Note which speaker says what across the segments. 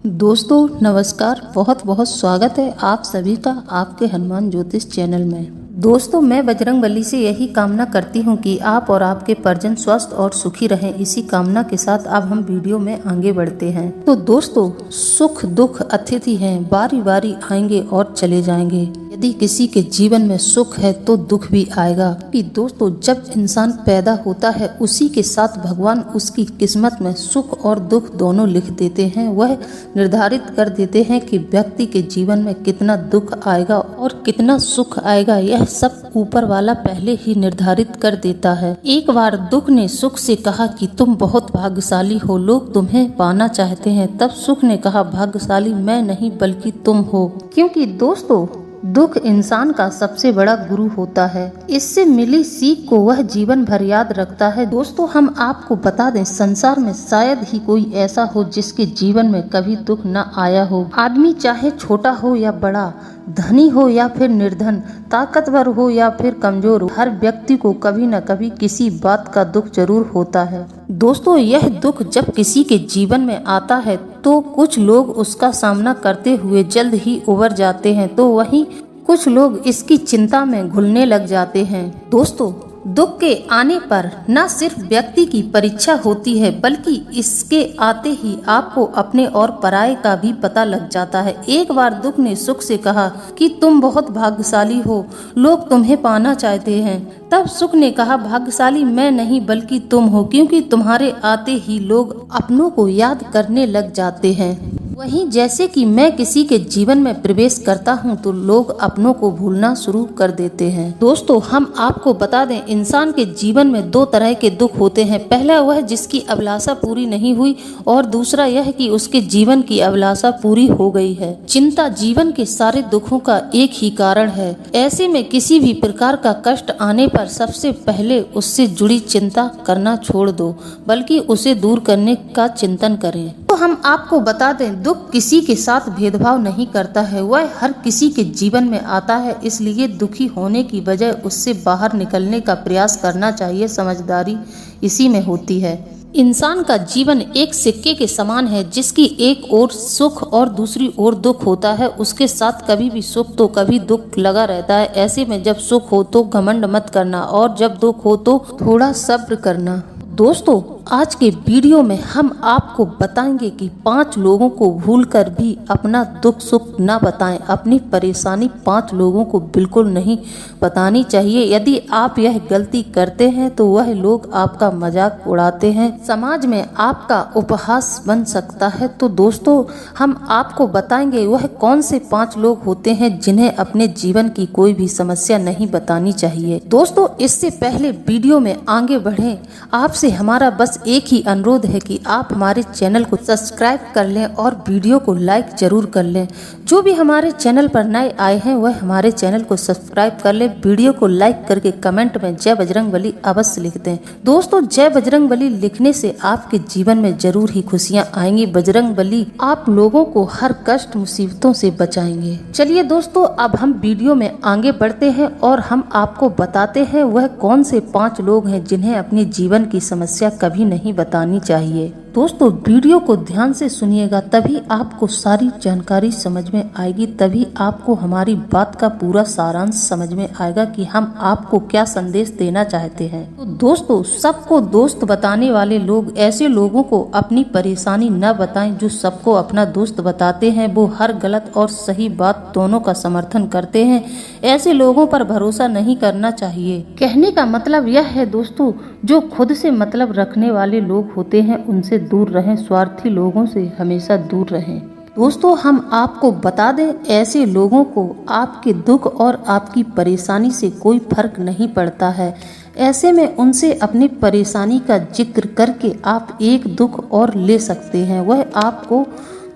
Speaker 1: दोस्तों नमस्कार, बहुत बहुत स्वागत है आप सभी का आपके हनुमान ज्योतिष चैनल में। दोस्तों मैं बजरंगबली से यही कामना करती हूँ कि आप और आपके परिजन स्वस्थ और सुखी रहें। इसी कामना के साथ अब हम वीडियो में आगे बढ़ते हैं। तो दोस्तों सुख दुख अतिथि हैं, बारी बारी आएंगे और चले जाएंगे। यदि किसी के जीवन में सुख है तो दुख भी आएगा। कि दोस्तों जब इंसान पैदा होता है उसी के साथ भगवान उसकी किस्मत में सुख और दुख दोनों लिख देते हैं। वह निर्धारित कर देते हैं कि व्यक्ति के जीवन में कितना दुख आएगा और कितना सुख आएगा। यह सब ऊपर वाला पहले ही निर्धारित कर देता है। एक बार दुख ने सुख से कहा कि तुम बहुत भाग्यशाली हो, लोग तुम्हें पाना चाहते हैं। तब सुख ने कहा भाग्यशाली मैं नहीं बल्कि तुम हो। क्योंकि दोस्तों दुख इंसान का सबसे बड़ा गुरु होता है। इससे मिली सीख को वह जीवन भर याद रखता है। दोस्तों हम आपको बता दें, संसार में शायद ही कोई ऐसा हो जिसके जीवन में कभी दुख न आया हो। आदमी चाहे छोटा हो या बड़ा, धनी हो या फिर निर्धन, ताकतवर हो या फिर कमजोर हो, हर व्यक्ति को कभी न कभी किसी बात का दुख जरूर होता है। दोस्तों यह दुख जब किसी के जीवन में आता है तो कुछ लोग उसका सामना करते हुए जल्द ही उबर जाते हैं, तो वहीं कुछ लोग इसकी चिंता में घुलने लग जाते हैं। दोस्तों दुख के आने पर न सिर्फ व्यक्ति की परीक्षा होती है बल्कि इसके आते ही आपको अपने और पराये का भी पता लग जाता है। एक बार दुख ने सुख से कहा कि तुम बहुत भाग्यशाली हो, लोग तुम्हें पाना चाहते हैं। तब सुख ने कहा भाग्यशाली मैं नहीं बल्कि तुम हो, क्योंकि तुम्हारे आते ही लोग अपनों को याद करने लग जाते हैं। वहीं जैसे कि मैं किसी के जीवन में प्रवेश करता हूं तो लोग अपनों को भूलना शुरू कर देते हैं। दोस्तों हम आपको बता दें, इंसान के जीवन में दो तरह के दुख होते हैं। पहला वह जिसकी अभिलाषा पूरी नहीं हुई और दूसरा यह कि उसके जीवन की अभिलाषा पूरी हो गई है। चिंता जीवन के सारे दुखों का एक ही कारण है। ऐसे में किसी भी प्रकार का कष्ट आने पर सबसे पहले उससे जुड़ी चिंता करना छोड़ दो, बल्कि उसे दूर करने का चिंतन करें। तो हम आपको बता दें, दुख किसी के साथ भेदभाव नहीं करता है, वह हर किसी के जीवन में आता है। इसलिए दुखी होने की बजाय उससे बाहर निकलने का प्रयास करना चाहिए। समझदारी इसी में होती है। इंसान का जीवन एक सिक्के के समान है, जिसकी एक ओर सुख और दूसरी ओर दुख होता है। उसके साथ कभी भी सुख तो कभी दुख लगा रहता है। ऐसे में जब सुख हो तो घमंड मत करना और जब दुख हो तो थोड़ा सब्र करना। दोस्तों आज के वीडियो में हम आपको बताएंगे कि 5 लोगों को भूलकर भी अपना दुख सुख न बताएं। अपनी परेशानी 5 लोगों को बिल्कुल नहीं बतानी चाहिए। यदि आप यह गलती करते हैं तो वह लोग आपका मजाक उड़ाते हैं, समाज में आपका उपहास बन सकता है। तो दोस्तों हम आपको बताएंगे वह कौन से 5 लोग होते हैं जिन्हें अपने जीवन की कोई भी समस्या नहीं बतानी चाहिए। दोस्तों इससे पहले वीडियो में आगे बढ़ें, आपसे हमारा बस एक ही अनुरोध है कि आप हमारे चैनल को सब्सक्राइब कर लें और वीडियो को लाइक जरूर कर लें। जो भी हमारे चैनल पर नए आए हैं वह हमारे चैनल को सब्सक्राइब कर लें। वीडियो को लाइक करके कमेंट में जय बजरंगबली अवश्य लिख दें। दोस्तों जय बजरंगबली लिखने से आपके जीवन में जरूर ही खुशियां आएंगी। बजरंगबली आप लोगों को हर कष्ट मुसीबतों से बचाएंगे। चलिए दोस्तों अब हम वीडियो में आगे बढ़ते हैं और हम आपको बताते हैं वह कौन से 5 लोग हैं जिन्हें अपने जीवन की समस्या कभी नहीं बतानी चाहिए। दोस्तों वीडियो को ध्यान से सुनिएगा, तभी आपको सारी जानकारी समझ में आएगी, तभी आपको हमारी बात का पूरा सारांश समझ में आएगा कि हम आपको क्या संदेश देना चाहते हैं। तो दोस्तों सबको दोस्त बताने वाले लोग ऐसे लोगों को अपनी परेशानी न बताएं जो सबको अपना दोस्त बताते हैं। वो हर गलत और सही बात दोनों का समर्थन करते हैं। ऐसे लोगों पर भरोसा नहीं करना चाहिए। कहने का मतलब यह है दोस्तों, जो खुद से मतलब रखने वाले लोग होते हैं उनसे दूर रहें, स्वार्थी लोगों से हमेशा दूर रहें। दोस्तों हम आपको बता दें, ऐसे लोगों को आपके दुख और आपकी परेशानी से कोई फर्क नहीं पड़ता है। ऐसे में उनसे अपनी परेशानी का जिक्र करके आप एक दुख और ले सकते हैं। वह आपको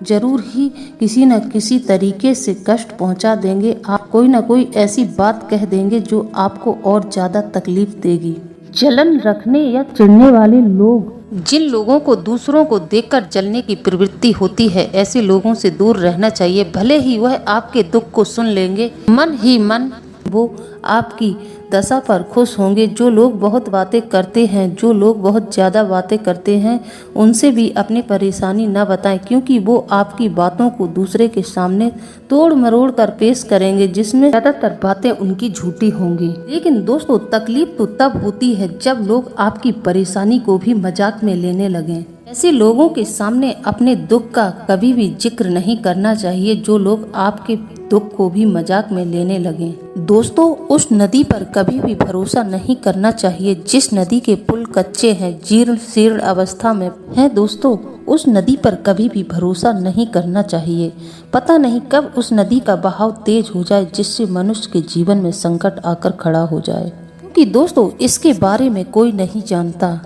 Speaker 1: जरूर ही किसी न किसी तरीके से कष्ट पहुंचा देंगे। आप कोई न कोई ऐसी बात कह देंगे जो आपको और ज्यादा तकलीफ देगी। जलन रखने या चिढ़ने वाले लोग, जिन लोगों को दूसरों को देखकर जलने की प्रवृत्ति होती है, ऐसे लोगों से दूर रहना चाहिए। भले ही वह आपके दुख को सुन लेंगे, मन ही मन वो आपकी दशा पर खुश होंगे। जो लोग बहुत बातें करते हैं, जो लोग बहुत ज़्यादा बातें करते हैं, उनसे भी अपनी परेशानी न बताएं, क्योंकि वो आपकी बातों को दूसरे के सामने तोड़ मरोड़ कर पेश करेंगे, जिसमें ज़्यादातर बातें उनकी झूठी होंगी। लेकिन दोस्तों, तकलीफ तो तब होती है जब लोग आपकी परेशानी को भी मजाक में लेने लगें। ऐसे लोगों के सामने अपने दुख का कभी भी जिक्र नहीं करना चाहिए, जो लोग आपके दुख को भी मजाक में लेने लगे। दोस्तों, उस नदी पर कभी भी भरोसा नहीं करना चाहिए जिस नदी के पुल कच्चे हैं, जीर्ण शीर्ण अवस्था में है। दोस्तों, उस नदी पर कभी भी भरोसा नहीं करना चाहिए। पता नहीं कब उस नदी का बहाव तेज हो जाए, जिससे मनुष्य के जीवन में संकट आकर खड़ा हो जाए, क्योंकि दोस्तों इसके बारे में कोई नहीं जानता।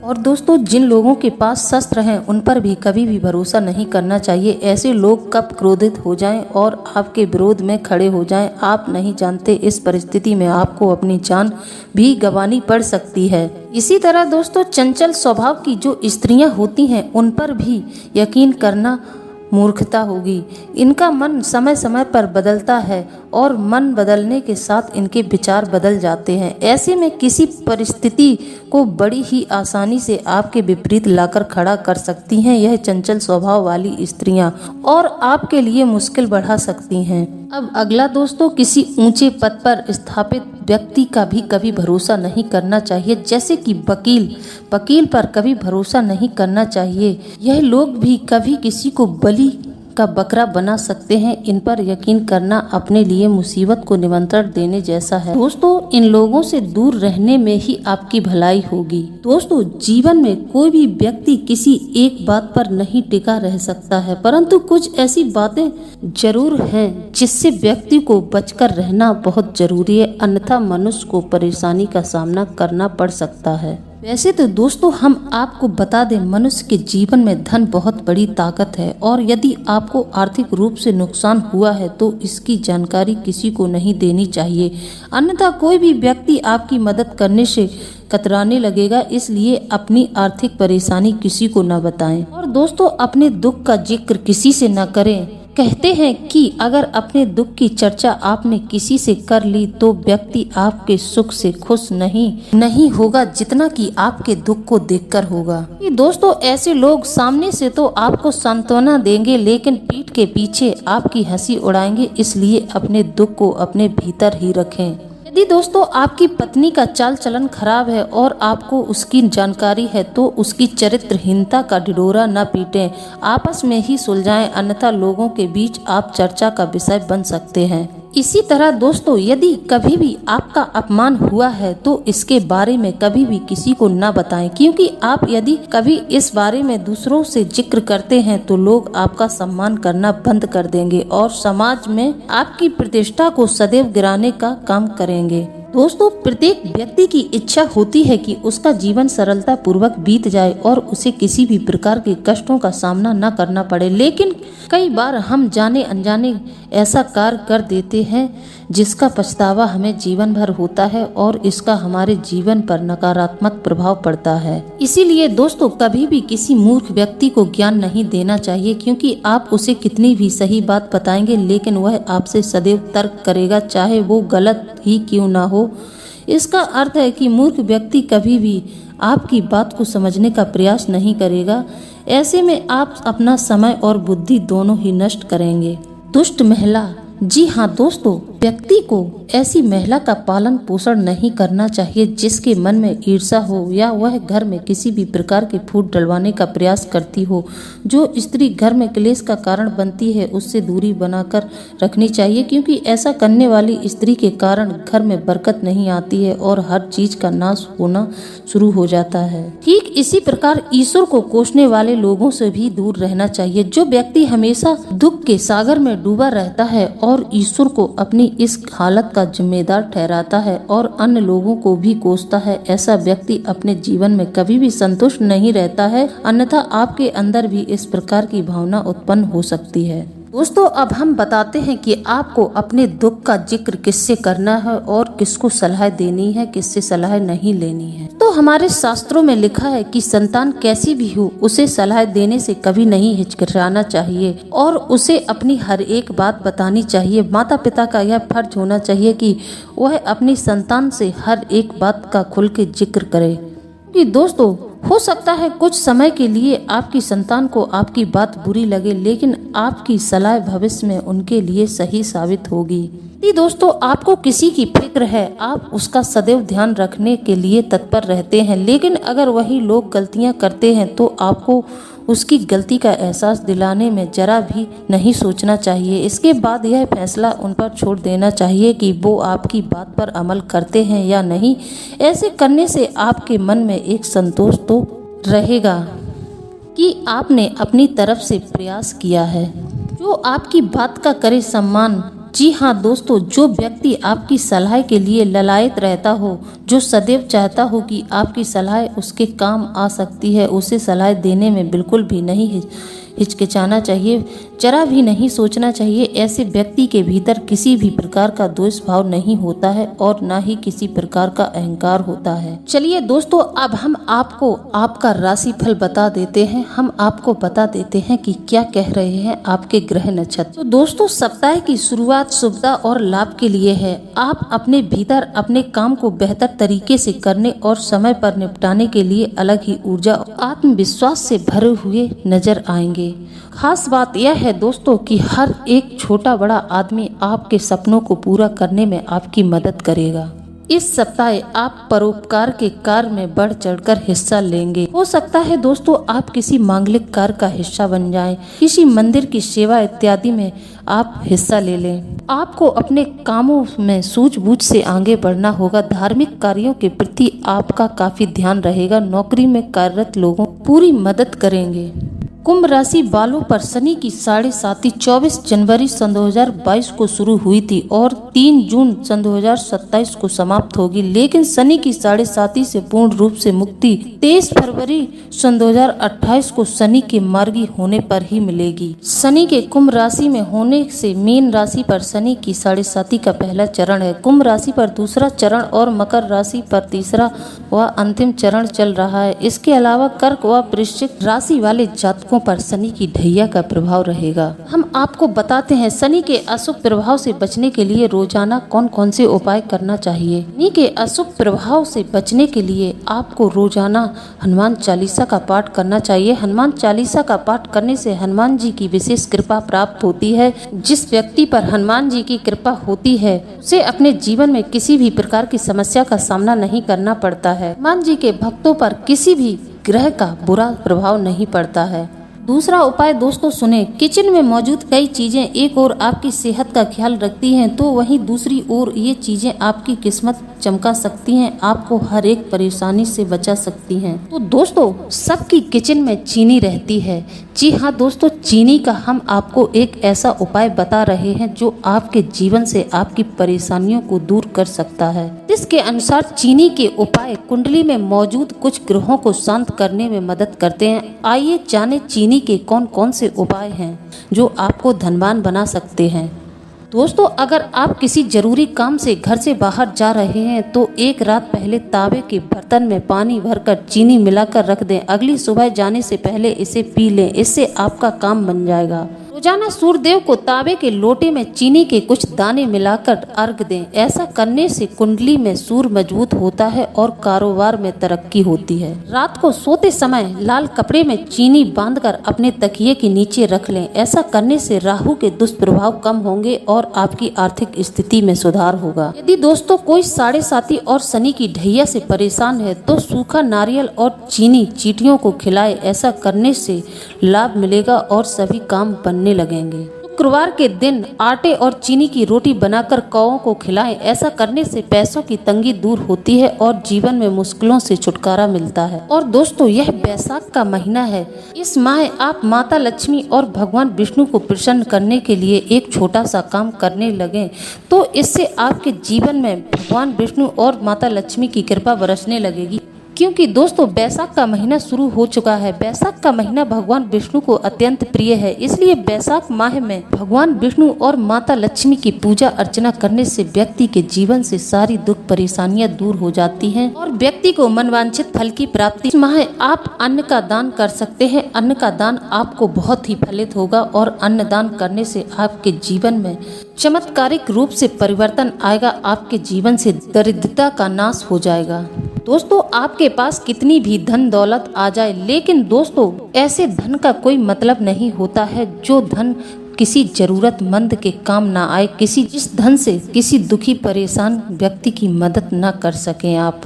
Speaker 1: और दोस्तों, जिन लोगों के पास शस्त्र हैं, उन पर भी कभी भी भरोसा नहीं करना चाहिए। ऐसे लोग कब क्रोधित हो जाएं और आपके विरोध में खड़े हो जाएं, आप नहीं जानते। इस परिस्थिति में आपको अपनी जान भी गंवानी पड़ सकती है। इसी तरह दोस्तों, चंचल स्वभाव की जो स्त्रियां होती हैं, उन पर भी यकीन करना मूर्खता होगी। इनका मन समय समय पर बदलता है और मन बदलने के साथ इनके विचार बदल जाते हैं। ऐसे में किसी परिस्थिति को बड़ी ही आसानी से आपके विपरीत लाकर खड़ा कर सकती हैं यह चंचल स्वभाव वाली स्त्रियां, और आपके लिए मुश्किल बढ़ा सकती हैं। अब अगला दोस्तों, किसी ऊंचे पद पर स्थापित व्यक्ति का भी कभी भरोसा नहीं करना चाहिए, जैसे कि वकील पर कभी भरोसा नहीं करना चाहिए। यह लोग भी कभी किसी को बलि का बकरा बना सकते हैं। इन पर यकीन करना अपने लिए मुसीबत को निमंत्रण देने जैसा है। दोस्तों, इन लोगों से दूर रहने में ही आपकी भलाई होगी। दोस्तों, जीवन में कोई भी व्यक्ति किसी एक बात पर नहीं टिका रह सकता है, परंतु कुछ ऐसी बातें जरूर हैं जिससे व्यक्ति को बचकर रहना बहुत जरूरी है, अन्यथा मनुष्य को परेशानी का सामना करना पड़ सकता है। वैसे तो दोस्तों, हम आपको बता दें, मनुष्य के जीवन में धन बहुत बड़ी ताकत है, और यदि आपको आर्थिक रूप से नुकसान हुआ है तो इसकी जानकारी किसी को नहीं देनी चाहिए, अन्यथा कोई भी व्यक्ति आपकी मदद करने से कतराने लगेगा। इसलिए अपनी आर्थिक परेशानी किसी को न बताएं। और दोस्तों, अपने दुख का जिक्र किसी से न करें। कहते हैं कि अगर अपने दुख की चर्चा आपने किसी से कर ली तो व्यक्ति आपके सुख से खुश नहीं होगा जितना कि आपके दुख को देखकर होगा। दोस्तों, ऐसे लोग सामने से तो आपको सांत्वना देंगे, लेकिन पीठ के पीछे आपकी हंसी उड़ाएंगे। इसलिए अपने दुख को अपने भीतर ही रखें। यदि दोस्तों आपकी पत्नी का चाल चलन खराब है और आपको उसकी जानकारी है, तो उसकी चरित्रहीनता का ढिढोरा न पीटें, आपस में ही सुलझाएं, अन्यथा लोगों के बीच आप चर्चा का विषय बन सकते हैं। इसी तरह दोस्तों, यदि कभी भी आपका अपमान हुआ है तो इसके बारे में कभी भी किसी को न बताएं, क्योंकि आप यदि कभी इस बारे में दूसरों से जिक्र करते हैं तो लोग आपका सम्मान करना बंद कर देंगे और समाज में आपकी प्रतिष्ठा को सदैव गिराने का काम करेंगे। दोस्तों, प्रत्येक व्यक्ति की इच्छा होती है कि उसका जीवन सरलता पूर्वक बीत जाए और उसे किसी भी प्रकार के कष्टों का सामना न करना पड़े, लेकिन कई बार हम जाने अनजाने ऐसा कार्य कर देते हैं जिसका पछतावा हमें जीवन भर होता है और इसका हमारे जीवन पर नकारात्मक प्रभाव पड़ता है। इसीलिए दोस्तों, कभी भी किसी मूर्ख व्यक्ति को ज्ञान नहीं देना चाहिए, क्योंकि आप उसे कितनी भी सही बात बताएंगे लेकिन वह आपसे सदैव तर्क करेगा, चाहे वो गलत ही क्यों ना हो। इसका अर्थ है कि मूर्ख व्यक्ति कभी भी आपकी बात को समझने का प्रयास नहीं करेगा। ऐसे में आप अपना समय और बुद्धि दोनों ही नष्ट करेंगे। दुष्ट महिला, जी हाँ दोस्तों, व्यक्ति को ऐसी महिला का पालन पोषण नहीं करना चाहिए जिसके मन में ईर्ष्या हो या वह घर में किसी भी प्रकार के फूट डलवाने का प्रयास करती हो। जो स्त्री घर में क्लेश का कारण बनती है उससे दूरी बनाकर रखनी चाहिए, क्योंकि ऐसा करने वाली स्त्री के कारण घर में बरकत नहीं आती है और हर चीज का नाश होना शुरू हो जाता है। ठीक इसी प्रकार ईश्वर को कोसने वाले लोगों से भी दूर रहना चाहिए। जो व्यक्ति हमेशा दुख के सागर में डूबा रहता है और ईश्वर को अपनी इस हालत का जिम्मेदार ठहराता है और अन्य लोगों को भी कोसता है, ऐसा व्यक्ति अपने जीवन में कभी भी संतुष्ट नहीं रहता है, अन्यथा आपके अंदर भी इस प्रकार की भावना उत्पन्न हो सकती है। दोस्तों अब हम बताते हैं कि आपको अपने दुख का जिक्र किससे करना है और किसको सलाह देनी है, किससे सलाह नहीं लेनी है। तो हमारे शास्त्रों में लिखा है कि संतान कैसी भी हो उसे सलाह देने से कभी नहीं हिचकिचाना चाहिए और उसे अपनी हर एक बात बतानी चाहिए। माता पिता का यह फर्ज होना चाहिए कि वह अपनी संतान से हर एक बात का खुल के जिक्र करे। कि दोस्तों हो सकता है कुछ समय के लिए आपकी संतान को आपकी बात बुरी लगे, लेकिन आपकी सलाह भविष्य में उनके लिए सही साबित होगी। यदि दोस्तों आपको किसी की फिक्र है, आप उसका सदैव ध्यान रखने के लिए तत्पर रहते हैं, लेकिन अगर वही लोग गलतियां करते हैं तो आपको उसकी गलती का एहसास दिलाने में जरा भी नहीं सोचना चाहिए। इसके बाद यह फैसला उन पर छोड़ देना चाहिए कि वो आपकी बात पर अमल करते हैं या नहीं। ऐसे करने से आपके मन में एक संतोष तो रहेगा कि आपने अपनी तरफ से प्रयास किया है। जो आपकी बात का करे सम्मान। जी हाँ दोस्तों, जो व्यक्ति आपकी सलाह के लिए ललायत रहता हो, जो सदैव चाहता हो कि आपकी सलाह उसके काम आ सकती है, उसे सलाह देने में बिल्कुल भी नहीं हिचकिचाना चाहिए, जरा भी नहीं सोचना चाहिए। ऐसे व्यक्ति के भीतर किसी भी प्रकार का द्वेष भाव नहीं होता है और ना ही किसी प्रकार का अहंकार होता है। चलिए दोस्तों, अब हम आपको आपका राशिफल बता देते हैं। हम आपको बता देते हैं कि क्या कह रहे हैं आपके ग्रह नक्षत्र। तो दोस्तों, सप्ताह की शुरुआत शुभता और लाभ के लिए है। आप अपने भीतर अपने काम को बेहतर तरीके से करने और समय पर निपटाने के लिए अलग ही ऊर्जा और आत्मविश्वास से भरे हुए नजर आएंगे। खास बात यह है दोस्तों कि हर एक छोटा बड़ा आदमी आपके सपनों को पूरा करने में आपकी मदद करेगा। इस सप्ताह आप परोपकार के कार्य में बढ़ चढ़कर हिस्सा लेंगे। हो सकता है दोस्तों आप किसी मांगलिक कार्य का हिस्सा बन जाएं, किसी मंदिर की सेवा इत्यादि में आप हिस्सा ले लें। आपको अपने कामों में सूझबूझ से आगे बढ़ना होगा। धार्मिक कार्यों के प्रति आपका काफी ध्यान रहेगा। नौकरी में कार्यरत लोगों पूरी मदद करेंगे। कुंभ राशि वालों पर शनि की 7.5 24 जनवरी सन 2022 को शुरू हुई थी और 3 जून सन 2027 को समाप्त होगी, लेकिन शनि की 7.5 से पूर्ण रूप से मुक्ति 23 फरवरी सन 2028 को शनि के मार्गी होने पर ही मिलेगी। शनि के कुंभ राशि में होने से मीन राशि पर शनि की 7.5 का पहला चरण है, कुंभ राशि पर दूसरा चरण और मकर राशि पर तीसरा व अंतिम चरण चल रहा है। इसके अलावा कर्क व वृश्चिक राशि वाले जातकों पर शनि की ढैया का प्रभाव रहेगा। हम आपको बताते हैं शनि के अशुभ प्रभाव से बचने के लिए रोजाना कौन कौन से उपाय करना चाहिए। शनि के अशुभ प्रभाव से बचने के लिए आपको रोजाना हनुमान चालीसा का पाठ करना चाहिए। हनुमान चालीसा का पाठ करने से हनुमान जी की विशेष कृपा प्राप्त होती है। जिस व्यक्ति पर हनुमान जी की कृपा होती है उसे अपने जीवन में किसी भी प्रकार की समस्या का सामना नहीं करना पड़ता है। हनुमान जी के भक्तों पर किसी भी ग्रह का बुरा प्रभाव नहीं पड़ता है। दूसरा उपाय दोस्तों सुने। किचन में मौजूद कई चीजें एक ओर आपकी सेहत का ख्याल रखती हैं तो वहीं दूसरी ओर ये चीजें आपकी किस्मत चमका सकती हैं, आपको हर एक परेशानी से बचा सकती हैं। तो दोस्तों सबकी किचन में चीनी रहती है। जी हाँ दोस्तों, चीनी का हम आपको एक ऐसा उपाय बता रहे हैं जो आपके जीवन से आपकी परेशानियों को दूर कर सकता है। इसके अनुसार चीनी के उपाय कुंडली में मौजूद कुछ ग्रहों को शांत करने में मदद करते हैं। आइए जाने चीनी के कौन कौन से उपाय हैं जो आपको धनवान बना सकते हैं। दोस्तों अगर आप किसी जरूरी काम से घर से बाहर जा रहे हैं तो एक रात पहले तांबे के बर्तन में पानी भरकर चीनी मिलाकर रख दें। अगली सुबह जाने से पहले इसे पी लें, इससे आपका काम बन जाएगा। रोजाना सूर्यदेव को तांबे के लोटे में चीनी के कुछ दाने मिलाकर अर्घ दें। ऐसा करने से कुंडली में सूर्य मजबूत होता है और कारोबार में तरक्की होती है। रात को सोते समय लाल कपड़े में चीनी बांधकर अपने तकिए के नीचे रख लें। ऐसा करने से राहु के दुष्प्रभाव कम होंगे और आपकी आर्थिक स्थिति में सुधार होगा। यदि दोस्तों कोई 7.5 और शनि की ढैया से परेशान है तो सूखा नारियल और चीनी चींटियों को खिलाए। ऐसा करने से लाभ मिलेगा और सभी काम बनने लगेंगे। शुक्रवार के दिन आटे और चीनी की रोटी बनाकर कौओं को खिलाएं। ऐसा करने से पैसों की तंगी दूर होती है और जीवन में मुश्किलों से छुटकारा मिलता है। और दोस्तों यह बैसाख का महीना है। इस माह आप माता लक्ष्मी और भगवान विष्णु को प्रसन्न करने के लिए एक छोटा सा काम करने लगें तो इससे आपके जीवन में भगवान विष्णु और माता लक्ष्मी की कृपा बरसने लगेगी। क्योंकि दोस्तों बैसाख का महीना शुरू हो चुका है। बैसाख का महीना भगवान विष्णु को अत्यंत प्रिय है, इसलिए बैसाख माह में भगवान विष्णु और माता लक्ष्मी की पूजा अर्चना करने से व्यक्ति के जीवन से सारी दुख परेशानियां दूर हो जाती हैं और व्यक्ति को मनवांछित फल की प्राप्ति। इस माह आप अन्न का दान कर सकते हैं। अन्न का दान आपको बहुत ही फलित होगा और अन्न दान करने से आपके जीवन में चमत्कारिक रूप से परिवर्तन आएगा। आपके जीवन से दरिद्रता का नाश हो जाएगा। दोस्तों आपके पास कितनी भी धन दौलत आ जाए, लेकिन दोस्तों ऐसे धन का कोई मतलब नहीं होता है जो धन किसी जरूरतमंद के काम ना आए, जिस धन से किसी दुखी परेशान व्यक्ति की मदद ना कर सकें आप।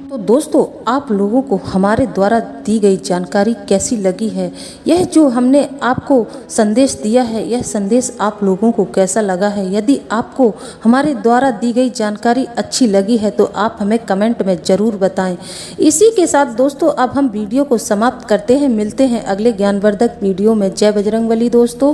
Speaker 1: तो दोस्तों आप लोगों को हमारे द्वारा दी गई जानकारी कैसी लगी है, यह जो हमने आपको संदेश दिया है, यह संदेश आप लोगों को कैसा लगा है। यदि आपको हमारे द्वारा दी गई जानकारी अच्छी लगी है तो आप हमें कमेंट में ज़रूर बताएं। इसी के साथ दोस्तों अब हम वीडियो को समाप्त करते हैं। मिलते हैं अगले ज्ञानवर्धक वीडियो में। जय बजरंगबली दोस्तों।